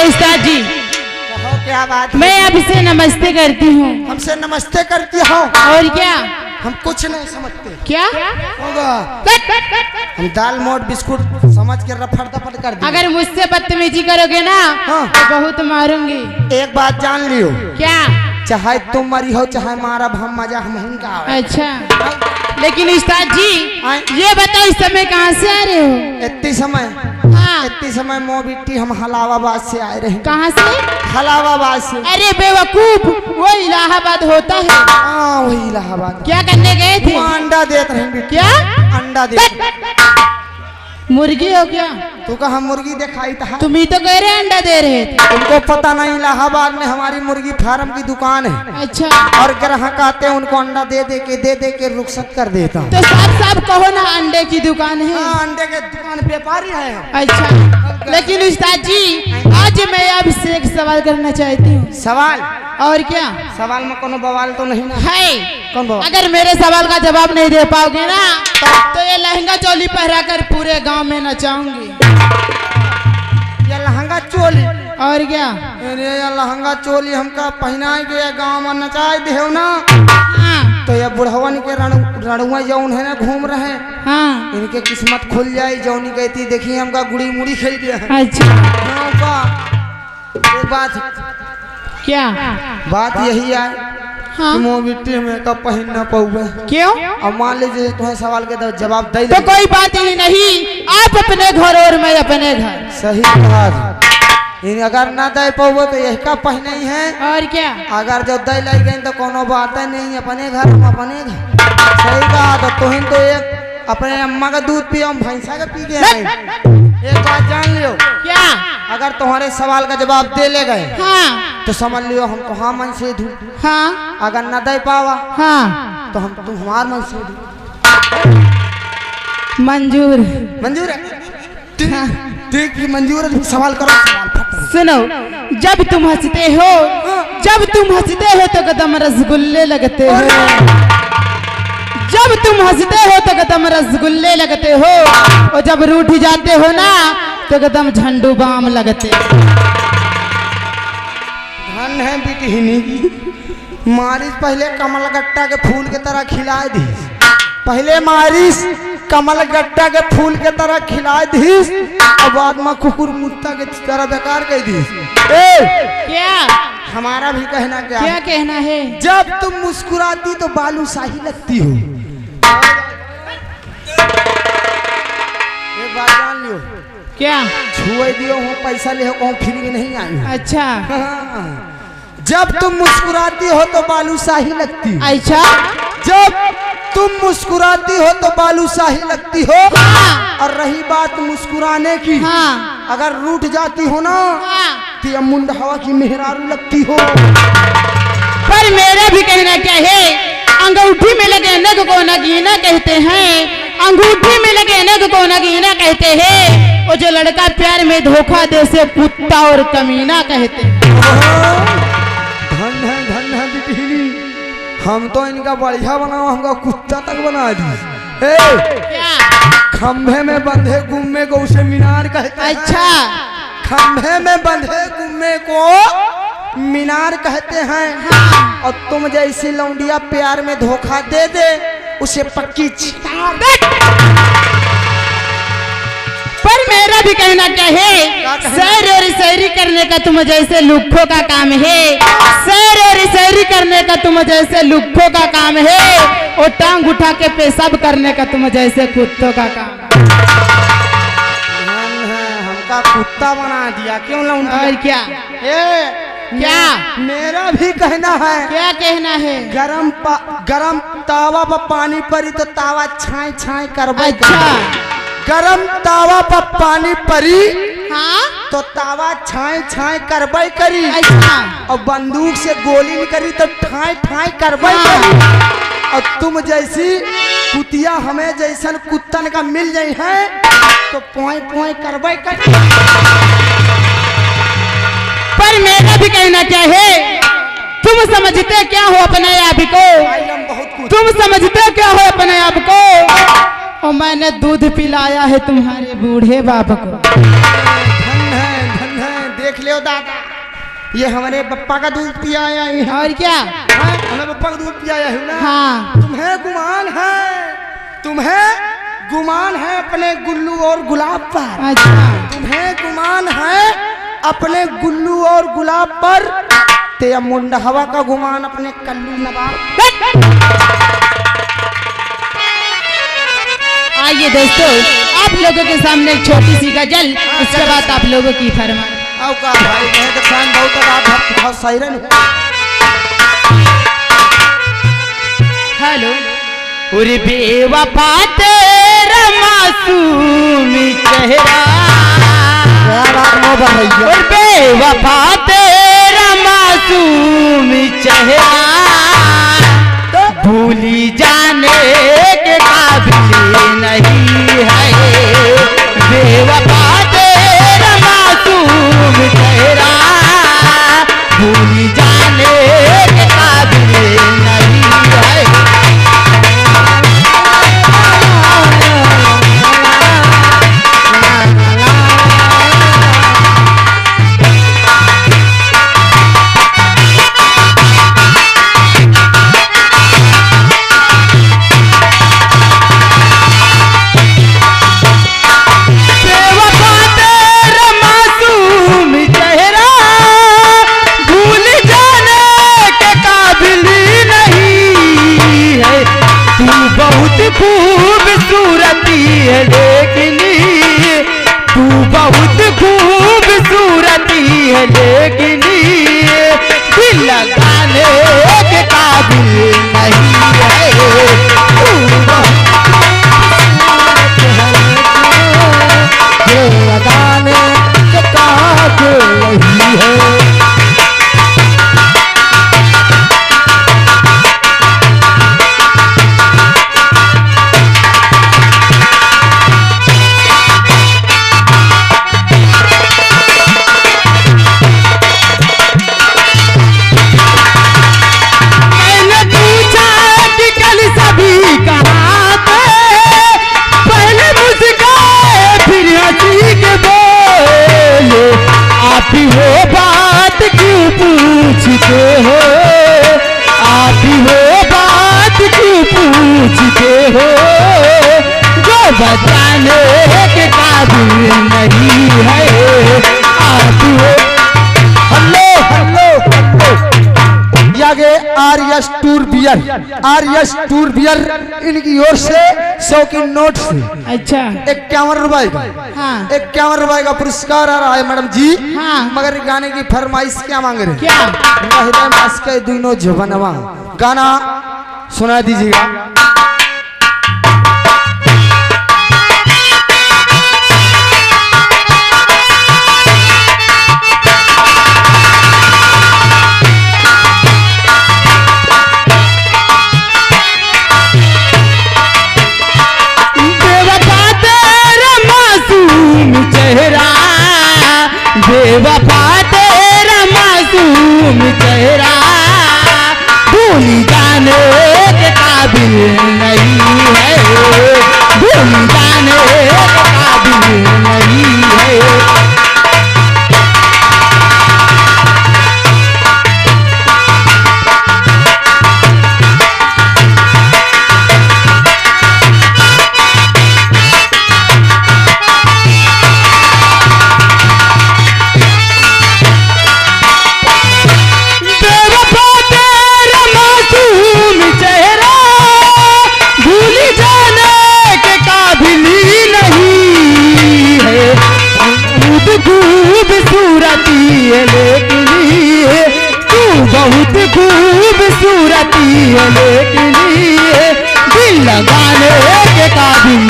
उस्ताद जी, कहो क्या बात। मैं आपसे नमस्ते करती हूँ। हमसे नमस्ते करती हो? और क्या? हम कुछ नहीं समझते। क्या होगा? हम दाल मोट बिस्कुट समझ के रफड़ दफड़ कर देंगे। अगर मुझसे बदतमीजी करोगे ना हाँ। तो बहुत मारूंगी। एक बात जान लियो, क्या? चाहे तुम मरी हो चाहे मारा हम मजा हम का। अच्छा, लेकिन उस्ताद जी ये बताओ इस समय कहाँ से आ रहे हो? इतनी समय हाँ। इतनी समय मोबिटी हम हलावाबाद से आए रहे। कहाँ से? हलावाबाद से। अरे बेवकूफ, वो इलाहाबाद होता है। हाँ वही इलाहाबाद। क्या करने गए थे? वो अंडा देते रहे। क्या अंडा देते? मुर्गी हो क्या? तू कहा मुर्गी दिखाई था? तुम ही तो कह रहे अंडा दे रहे थे। उनको पता नहीं इलाहाबाद में हमारी मुर्गी फार्म की दुकान है। अच्छा, और ग्राहक आते हैं उनको अंडा दे दे के रुखसत कर देता हूँ। तो साफ साफ कहो ना अंडे की दुकान है। हाँ, अंडे के दुकान व्यापारी है। अच्छा, लेकिन उस्ताद जी आज मैं आपसे एक सवाल करना चाहती हूँ। सवाल? और क्या? सवाल में कोनो बवाल तो नहीं ना है? कौन बवाल? अगर मेरे सवाल का जवाब नहीं दे पाओगे ना तो ये लहंगा चोली पहरा कर पूरे गांव में नचाऊंगी। ये लहंगा चोली? और क्या? अरे ये लहंगा चोली हमका पहना के गाँव में नचाए देव ना। हाँ। तो ये बुढ़वन के रणुआ जौन है ना घूम रहे। हाँ। इनके किस्मत खुल जाए। जौनी कहती देखिए हमका गुड़ी मुड़ी खेल गया है। अच्छा, गाँव का एक क्या बात यही है। हाँ। मोबिटी में कब पहन न पाऊंगा। क्यों? अब मान लीजिए तुम्हें सवाल के जवाब दे तो कोई बात ही नहीं, आप अपने घर और मैं अपने घर। सही बात। अगर ना दे पाओ तो यही का पहने ही है। और क्या? अगर जो दे लग गए तो कोनो बात नहीं, अपने घर हम अपने घर। सही कहा। तो तुम तो एक अपने अम्मा का दूध पियो, हम भैंसा का पी के आए। एक बात जान लियो। क्या? अगर तुम्हारे सवाल का जवाब दे ले गए हाँ। तो समझ लियो हम तो हाँ मन से दू। हाँ। अगर न दे पावा हाँ तो हम तुम हमार मन से दू। मंजूर। मंजूर है? ठीक है, मंजूर है। सवाल करो। सुनो, जब तुम हंसते हो तो कदम रसगुल्ले लगते हो। जब तुम हंसते हो तो कदम रसगुल्ले लगते हो, और जब रूठ जाते हो ना तो कदम झंडू बाम लगते। धन है बिटहिनी की। मारिस पहले कमल गट्टा के फूल के तरह खिलाए दी। पहले मारिस कमल गट्टा के फूल के तरह खिलाए दी, और बाद में कुकुर कुत्ता के तरह बेकार कर दी। क्या? हमारा भी कहना क्या कहना है? जब तुम मुस्कुराती तो बालूशाही लगती हो। एक बात जान लियो। क्या? छुए दियो हो पैसा ले हो कहूँ फ्री में नहीं आई। अच्छा। जब तुम मुस्कुराती हो तो बालूशाही लगती हो। अच्छा। जब तुम मुस्कुराती हो तो बालूशाही लगती हो। हाँ। और रही बात मुस्कुराने की, हाँ। अगर रूठ जाती हो ना हाँ। तो ये मुंडहवा की मेहरारू लगती हो। पर मेरा भी कहना क्या है, अंगूठी में लगे नग को नगीना कहते हैं। अंगूठी में लगे नग को नगीना कहते हैं। वो जो लड़का प्यार में धोखा दे से कुत्ता और कमीना कहते हैं। धन है बिटिनी। हम तो इनका बढ़िया बनाओ, हमका कुत्ता तक बना दी। क्या? खंभे में बंधे गुम्मे को उसे मीनार कहते हैं। अच्छा। खंभे में बंधे गुम्मे को मीनार कहते हैं। हाँ। और तुम जैसी लौंडिया प्यार में धोखा दे दे उसे पक्की छिनार। पर मेरा भी कहना क्या है, सैर और शायरी करने का तुम जैसे लुक्खों का काम है। सैर और शायरी करने का तुम जैसे लुक्खों का काम है, और टांग उठा के पेशाब करने का तुम जैसे कुत्तों का काम। हमका कुत्ता बना दिया क्यों लौंडिया? और क्या? क्या? मेरा भी कहना है। क्या कहना है? गरम तावा पर पानी पड़ी तो तावा छाई छाई करबे। अच्छा। गरम तावा पर पानी पड़ी हाँ? तो तावा छाई छाई करबे करी। अच्छा। और बंदूक से गोली नहीं करी तो ठाई ठाई करबे हाँ। करी। और तुम जैसी कुतिया हमें जैसन कुत्तन का मिल जाई है तो पोई पोई करबे करी। पर मेरा भी कहना क्या है, तुम समझते क्या हो अपने आप को? तुम समझते क्या हो अपने आप को? और मैंने दूध पिलाया है तुम्हारे बूढ़े बाप को। धन है देख लियो दादा, ये हमारे पप्पा का दूध पिया आया है। और क्या? हाँ, हमें पप्पा का दूध पिया है ना। हाँ। तुम्हें गुमान है अपने गुल्लू और गुलाब पर। अच्छा। तुम्हें गुमान है अपने गुल्लू और गुलाब पर, ते मुंडा हवा का गुमान अपने कल्लू नवाब। आइए दोस्तों, आप लोगों के सामने एक छोटी सी गजल, उसके बाद आप लोगों की फरमान। आओ का भाई, मैं तो फैन बहुत सायरन। हेलो। उरे बेवफा तेरा मासूम चेहरा, और बेवफा तेरा मासूम चेहरा, भूली जाने के काबिल नहीं है। बेवफा तेरा मासूम चेहरा, भूली जाने के काबिल नहीं है। खूबसूरती है लेकिन तू बहुत खूबसूरती है, लेकिन दिल लगाने के काबिल नहीं है। दिल लगाने के काबिल नहीं है। वो बात क्यों पूछते हो, आप ही वो बात क्यों पूछते हो, जो बताने के काबिल नहीं है। आप वो हेलो हेलो आगे आरएस टूर बियर इनकी ओर से 100 की नोट से अच्छा 51 रुपए का, हाँ 51 रुपए का पुरस्कार आ रहा है मैडम जी। हाँ। मगर गाने की फरमाइश क्या मांग रहे हैं? क्या? हृदय मास के दोनों जवानवा गाना सुना दीजिएगा। बेवफा तेरा मासूम चेहरा, भूल जाने के काबिल नहीं है। भूल जाने के काबिल नहीं है। लेकिन तू बहुत खूबसूरती है, लेकिन दिल लगाने के काबिल